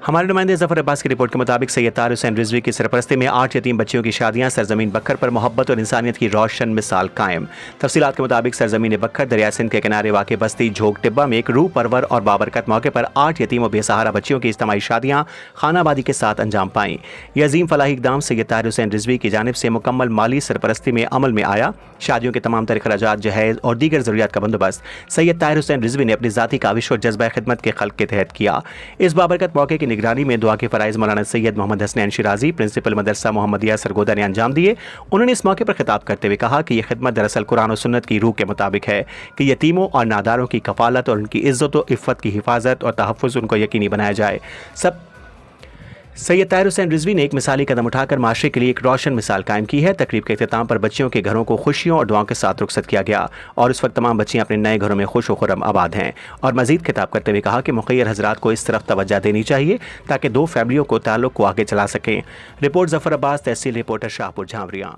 ہمارے نمائندے ظفر عباس کی رپورٹ کے مطابق سید طاہر حسین رضوی کی سرپرستی میں 8 یتیم بچیوں کی شادیاں سرزمین بکھر پر محبت اور انسانیت کی روشن مثال قائم۔ تفصیلات کے مطابق سرزمین بکھر دریائے سندھ کے کنارے واقع بستی جھوک ٹبہ میں ایک روح پرور اور بابرکت موقع پر 8 یتیم و بے سہارا بچیوں کی اجتماعی شادیاں خانہ آبادی کے ساتھ انجام پائیں۔ یہ عظیم فلاحی اقدام سید طاہر حسین رضوی کی جانب سے مکمل مالی سرپرستی میں عمل میں آیا۔ شادیوں کے تمام تر اخراجات، جہیز اور دیگر ضروریات کا بندوبست سید طاہر حسین رضوی نے اپنی ذاتی کاوش اور جذبہ خدمت کے خلق کے تحت کیا۔ اس بابرکت موقع کی نگرانی میں دعا کے فرائض مولانا سید محمد حسنین شیرازی، پرنسپل مدرسہ محمدیہ سرگودا نے انجام دیے۔ انہوں نے اس موقع پر خطاب کرتے ہوئے کہا کہ یہ خدمت دراصل قرآن و سنت کی روح کے مطابق ہے کہ یتیموں اور ناداروں کی کفالت اور ان کی عزت و عفت کی حفاظت اور تحفظ ان کو یقینی بنایا جائے۔ سید طاہر حسین رضوی نے ایک مثالی قدم اٹھا کر معاشرے کے لیے ایک روشن مثال قائم کی ہے۔ تقریب کے اختتام پر بچیوں کے گھروں کو خوشیوں اور دعاؤں کے ساتھ رخصت کیا گیا اور اس وقت تمام بچیاں اپنے نئے گھروں میں خوش و خرم آباد ہیں۔ اور مزید خطاب کرتے ہوئے کہا کہ مخیر حضرات کو اس طرف توجہ دینی چاہیے تاکہ 2 فیملیوں کو تعلق کو آگے چلا سکیں۔ رپورٹ ظفر عباس، تحصیل رپورٹر شاہپور جھانوریاں۔